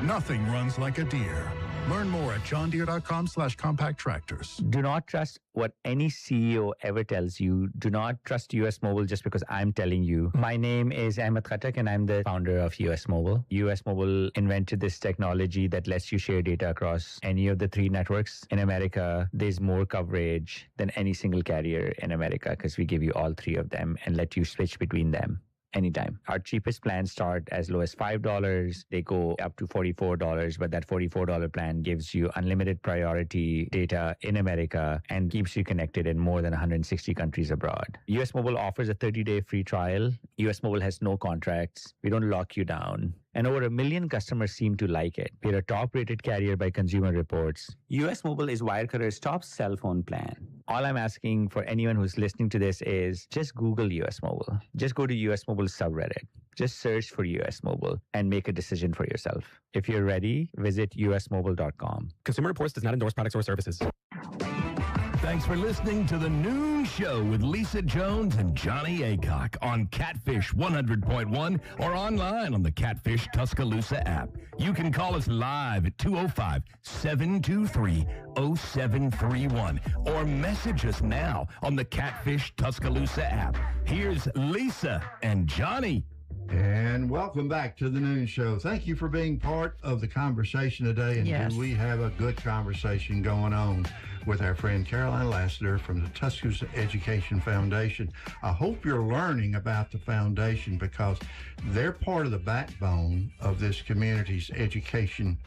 Nothing runs like a Deere. Learn more at johndeere.com/compact tractors. Do not trust what any CEO ever tells you. Do not trust US Mobile just because I'm telling you. My name is Ahmed Khattak, and I'm the founder of US Mobile. US Mobile invented this technology that lets you share data across any of the 3 networks in America. There's more coverage than any single carrier in America because we give you all 3 of them and let you switch between them anytime. Our cheapest plans start as low as $5. They go up to $44, but that $44 plan gives you unlimited priority data in America and keeps you connected in more than 160 countries abroad. US Mobile offers a 30-day free trial. US Mobile has no contracts. We don't lock you down. And over 1 million customers seem to like it. We're a top-rated carrier by Consumer Reports. US Mobile is Wirecutters' top cell phone plan. All I'm asking for anyone who's listening to this is just Google US Mobile. Just go to US Mobile subreddit. Just search for US Mobile and make a decision for yourself. If you're ready, visit usmobile.com. Consumer Reports does not endorse products or services. Thanks for listening to The Noon Show with Lisa Jones and Johnnie Aycock on Catfish 100.1 or online on the Catfish Tuscaloosa app. You can call us live at 205-723-0731 or message us now on the Catfish Tuscaloosa app. Here's Lisa and Johnnie. And welcome back to the Noon Show. Thank you for being part of the conversation today. And Yes. we have a good conversation going on with our friend Caroline Lasseter from the Tuscaloosa Education Foundation. I hope you're learning about the foundation because they're part of the backbone of this community's education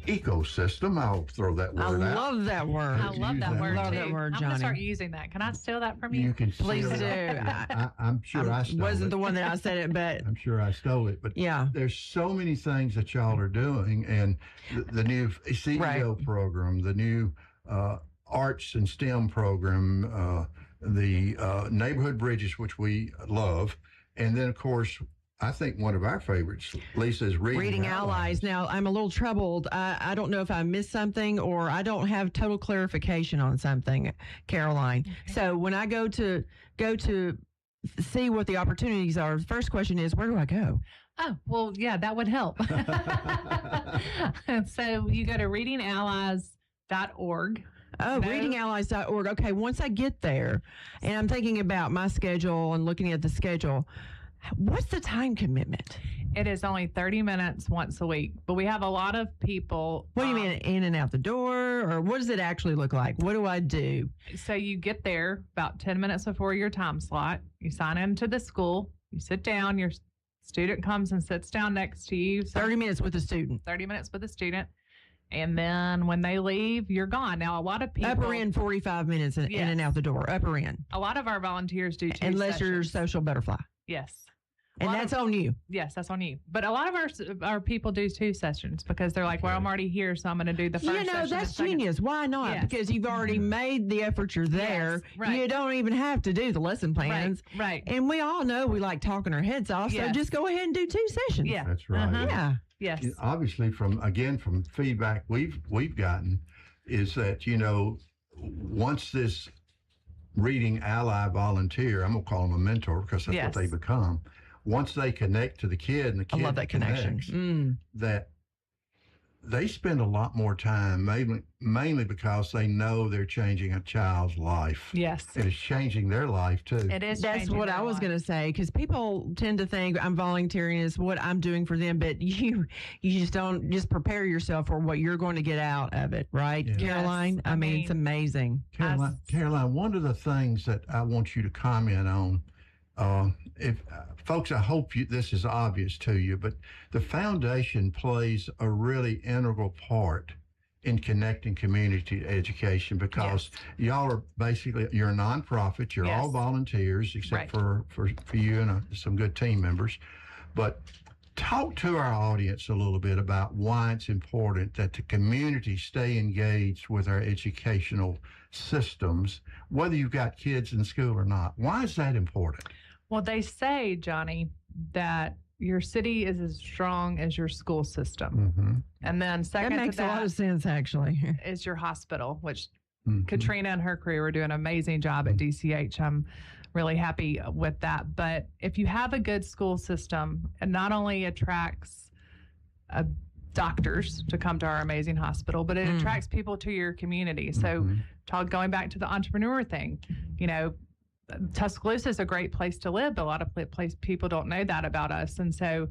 ecosystem. I'll throw that word out. I love that word. I love that word, Love too. that word, I'm going to Johnny. start using that. Can I steal that from you? You can Please steal do. it. I'm sure I stole wasn't it. the one that I said it, but I'm sure I stole it, but yeah. there's so many things that y'all are doing, and the new CEO program, the new arts and STEM program, the neighborhood bridges, which we love, and then of course I think one of our favorites, Lisa, is Reading Allies. Now, I'm a little troubled. I don't know if I missed something or I don't have total clarification on something, Caroline. Okay. So when I go to see what the opportunities are, the first question is, where do I go? Oh, well, yeah, that would help. So you go to readingallies.org. Oh, readingallies.org. Okay, once I get there and I'm thinking about my schedule and looking at the schedule, what's the time commitment? It is only 30 minutes once a week, but we have a lot of people. What do you mean, in and out the door? Or what does it actually look like? What do I do? So you get there about 10 minutes before your time slot. You sign into the school. You sit down. Your student comes and sits down next to you. 30 minutes with the student. 30 minutes with the student. And then when they leave, you're gone. Now, a lot of people. Upper end 45 minutes in and out the door. Upper end. A lot of our volunteers do 2 Unless you're a social butterfly. Yes. And that's on you. Yes, that's on you. But a lot of our people do 2 sessions because they're like, well, I'm already here, so I'm going to do the first session. That's genius. Why not? Yes. Because you've already made the effort. You're there. Yes, right. You don't even have to do the lesson plans. Right. And we all know we like talking our heads off, so just go ahead and do 2 sessions. Yeah. That's right. Yeah. Yes. Obviously, from feedback we've gotten, is that once this Reading Ally volunteer, I'm gonna call them a mentor because that's what they become. Once they connect to the kid and the kid I love that connection. that they spend a lot more time, mainly because they know they're changing a child's life. Yes. It is changing their life too. It is. That's what I was going to say, because people tend to think I'm volunteering is what I'm doing for them, but you just don't prepare yourself for what you're going to get out of it, right, Caroline? I mean, it's amazing. Caroline, one of the things that I want you to comment on, folks, I hope this is obvious to you, but the foundation plays a really integral part in connecting community to education because y'all are you're a nonprofit. You're all volunteers except for you and some good team members. But talk to our audience a little bit about why it's important that the community stay engaged with our educational systems, whether you've got kids in school or not. Why is that important? Well, they say, Johnny, that your city is as strong as your school system. Mm-hmm. And then second that makes to that a lot of sense, actually. is your hospital, which Katrina and her crew are doing an amazing job at DCH. I'm really happy with that. But if you have a good school system, it not only attracts doctors to come to our amazing hospital, but it attracts people to your community. So going back to the entrepreneur thing, Tuscaloosa is a great place to live, but a lot of people don't know that about us. And so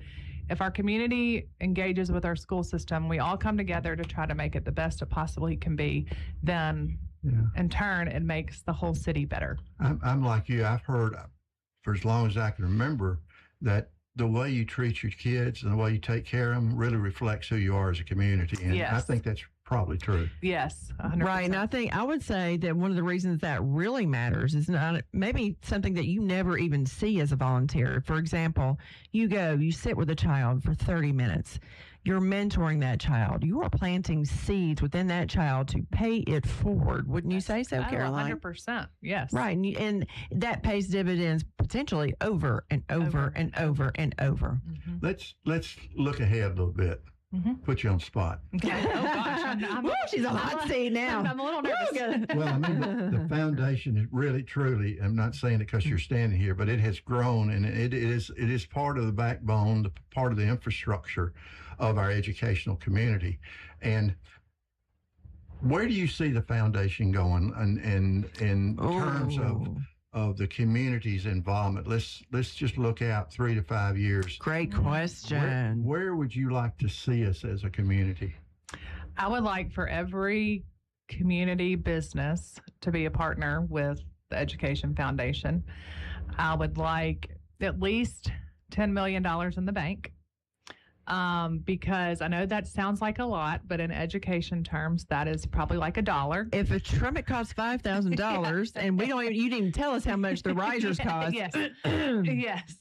if our community engages with our school system, we all come together to try to make it the best it possibly can be, then in turn, it makes the whole city better. I'm like you. I've heard for as long as I can remember that the way you treat your kids and the way you take care of them really reflects who you are as a community. And I think that's probably true. Yes, 100%. Right. And I would say that one of the reasons that really matters is not maybe something that you never even see as a volunteer. For example, you sit with a child for 30 minutes. You're mentoring that child. You are planting seeds within that child to pay it forward. Wouldn't you say so, Caroline? 100%. Yes. Right. And that pays dividends potentially over and over and over and over. Let's look ahead a little bit. Put you on the spot. Okay. Oh, gosh. She's a hot seat now. I'm a little nervous. Well, I mean, the foundation is really, truly, I'm not saying it because you're standing here, but it has grown and it is part of the backbone, part of the infrastructure of our educational community. And where do you see the foundation going in terms of the community's involvement? Let's just look out 3 to 5 years. Great question. Where would you like to see us as a community? I would like for every community business to be a partner with the Education Foundation. I would like at least $10 million in the bank. Because I know that sounds like a lot, but in education terms, that is probably like $1. If a trumpet costs $5,000 and you didn't even tell us how much the risers cost. Yes. Yes.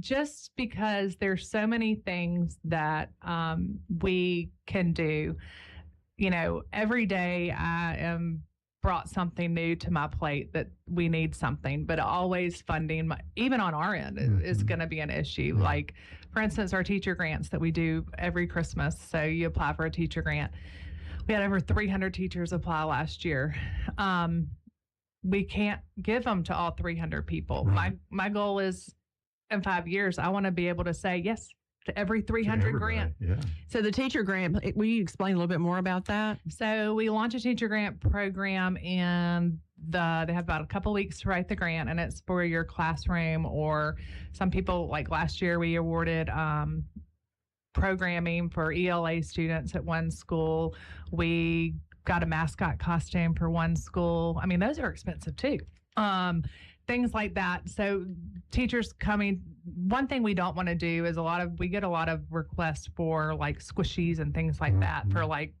Just because there's so many things that we can do. You know, every day I am brought something new to my plate that we need something, but always funding, even on our end, is going to be an issue. Right. Like, for instance, our teacher grants that we do every Christmas. So you apply for a teacher grant. We had over 300 teachers apply last year. We can't give them to all 300 people. Right. My goal is in 5 years, I want to be able to say yes to every 300 grant. Yeah. So the teacher grant, will you explain a little bit more about that? So we launch a teacher grant program, and they have about a couple weeks to write the grant, and it's for your classroom, or some people, like last year, we awarded programming for ELA students at one school. We got a mascot costume for one school. I mean, those are expensive too. Things like that. So teachers coming, one thing we don't want to do is we get a lot of requests for like squishies and things like that for like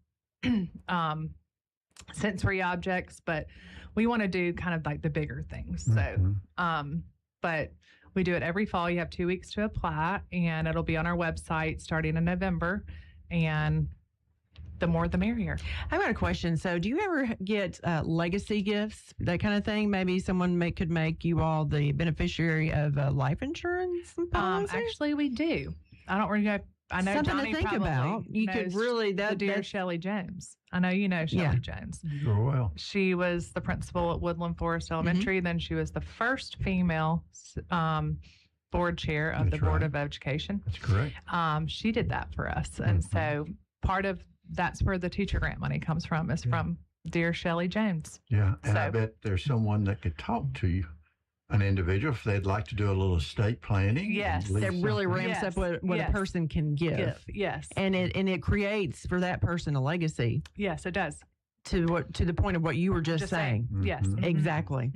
sensory objects, but we want to do kind of like the bigger things. So, but we do it every fall. You have 2 weeks to apply, and it'll be on our website starting in November, and the more the merrier. I've got a question. So do you ever get legacy gifts, that kind of thing? Maybe someone could make you all the beneficiary of life insurance policy? Actually, we do. I don't really know. I know Something Johnnie to think probably about. You could really, the dear Shelley Jones. I know you know Shelley Jones. Sure will. She was the principal at Woodland Forest Elementary. Then she was the first female board chair of the Board of Education. That's correct. She did that for us. And so part of that's where the teacher grant money comes from, is from dear Shelley Jones. Yeah, and I bet there's someone that could talk to you, an individual, if they'd like to do a little estate planning. Yes. That really ramps up what a person can give. Yes. And it creates for that person a legacy. Yes, it does. To the point of what you were just saying. Yes. Exactly.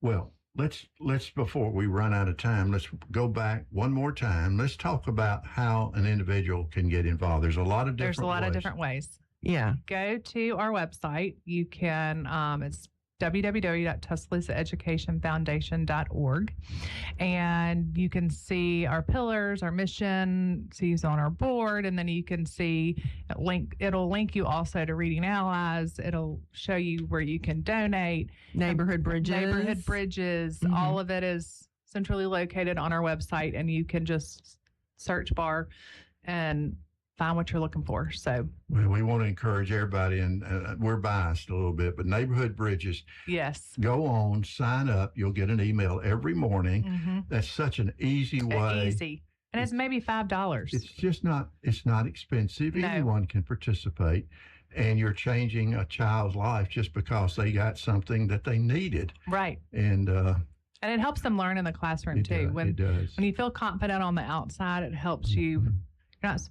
Well, let's before we run out of time, let's go back one more time. Let's talk about how an individual can get involved. There's a lot of different ways. Yeah. Go to our website. You can, it's www.tuscaloosaeducationfoundation.org, and you can see our pillars, our mission, see who's on our board, and then you can see it'll link you also to Reading Allies. It'll show you where you can donate. Neighborhood bridges. All of it is centrally located on our website, and you can just search bar and find what you're looking for. So we want to encourage everybody, and we're biased a little bit, but Neighborhood Bridges. Yes. Go on, sign up. You'll get an email every morning. That's such an easy way. Easy. And it's maybe $5. It's just not expensive. No. Anyone can participate, and you're changing a child's life just because they got something that they needed. Right. And it helps them learn in the classroom too. It does. When you feel confident on the outside, it helps you.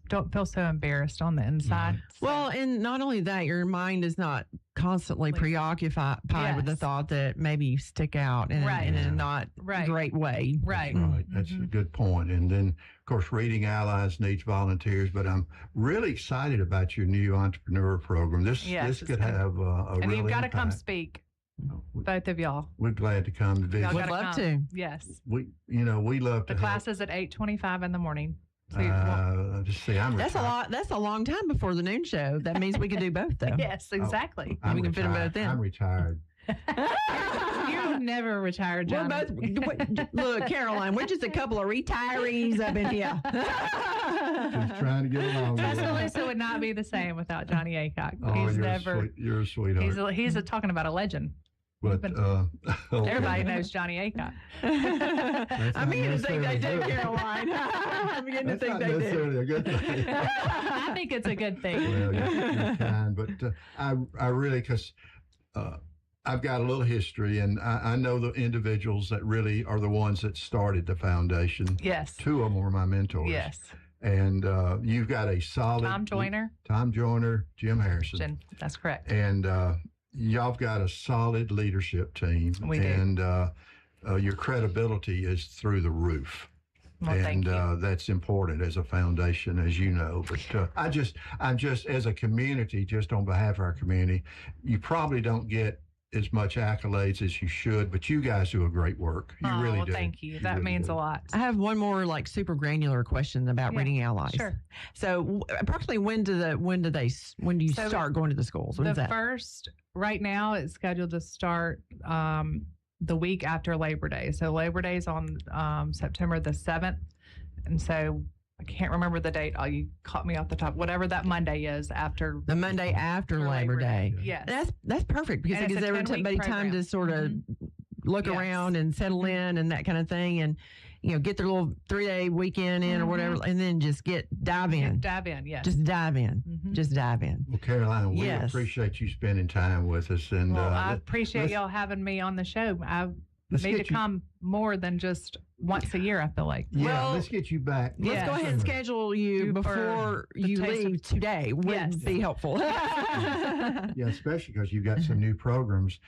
Don't feel so embarrassed on the inside. Well, and not only that, your mind is not constantly preoccupied with the thought that maybe you stick out in a not great way. Right. That's a good point. And then, of course, Reading Allies needs volunteers, but I'm really excited about your new entrepreneur program. This could have a and real you've got to impact. come speak. Both of y'all. We're glad to come to visit. Would love to. Yes. We love to. The class is at 8:25 in the morning. So just see, I'm That's retired. a lot. That's a long time before the noon show. That means we could do both, though. Yes, exactly. I'm we can fit them both in. I'm retired. You're never retired, John. Look, Caroline, we're just a couple of retirees up in here. Just trying to get along. Tuscaloosa would not be the same without Johnnie Aycock. You're a sweetheart. He's talking about a legend. But everybody knows Johnnie Aycock. I'm beginning to think they do, Caroline. I'm beginning to think they do. That's not necessarily a good thing. I think it's a good thing. Well, you're kind, but I really, because I've got a little history, and I know the individuals that really are the ones that started the foundation. Yes. 2 of them were my mentors. Yes. And you've got a solid... Tom Joyner, Jim Harrison. That's correct. And y'all have got a solid leadership team. We do. And your credibility is through the roof. Well, thank you. That's important as a foundation, as you know. But I'm just, as a community, just on behalf of our community, you probably don't get as much accolades as you should, but you guys do a great work. You really do. Thank you. That really means a lot. I have one more super granular question about Reading Allies. Sure. So approximately when do you start going to the schools? When is that? First, right now it's scheduled to start the week after Labor Day. So Labor Day is on September the 7th. And so I can't remember the date. Oh, you caught me off the top. Whatever that Monday is after. The Monday after Labor Day. Yes. That's perfect because it gives everybody time to sort of look around and settle in and that kind of thing, and get their little 3-day weekend in or whatever, and then just dive in. Yes. Just dive in. Just dive in. Well, Caroline, we appreciate you spending time with us, and I appreciate y'all having me on the show. I need to come more than just once a year, I feel like. Yeah, let's get you back. Let's go ahead and schedule you before you leave today. Would be helpful. Yeah, especially because you've got some new programs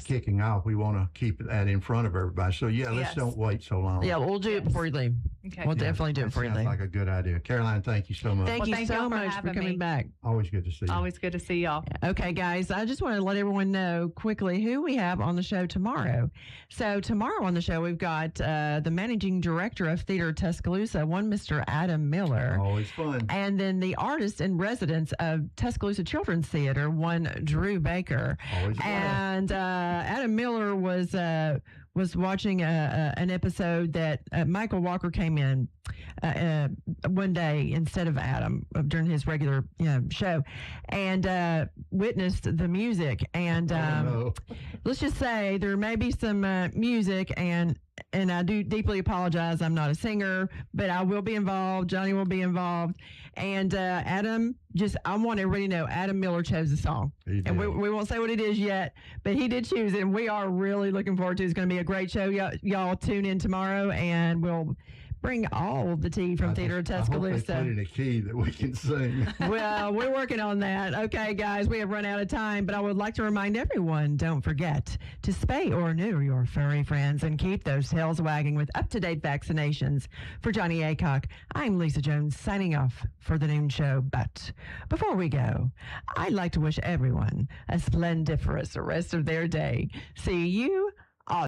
kicking off. We want to keep that in front of everybody. So, let's don't wait so long. Yeah, we'll do it before you leave. Okay. We'll definitely do it before you leave. Sounds like a good idea. Caroline, thank you so much. Thank you so much for coming back. Always good to see you. Always good to see y'all. Okay, guys, I just want to let everyone know quickly who we have on the show tomorrow. So tomorrow on the show, we've got the managing director of Theater Tuscaloosa, one Mr. Adam Miller. Always fun. And then the artist in residence of Tuscaloosa Children's Theater, one Drew Baker. Always fun. And Adam Miller was watching an episode that Michael Walker came in one day instead of Adam during his regular show, and witnessed the music. And let's just say there may be some music, and I do deeply apologize. I'm not a singer, but I will be involved. Johnnie will be involved. And Adam, I want everybody to know Adam Miller chose the song. And we won't say what it is yet, but he did choose it. And we are really looking forward to it. It's going to be a great show. Y'all tune in tomorrow, and we'll bring all the tea from Theater Tuscaloosa. I hope they put in a key that we can sing. Well, we're working on that. Okay, guys, we have run out of time, but I would like to remind everyone, don't forget to spay or neuter your furry friends and keep those tails wagging with up-to-date vaccinations. For Johnnie Aycock, I'm Lisa Jones signing off for the noon show. But before we go, I'd like to wish everyone a splendiferous rest of their day. See you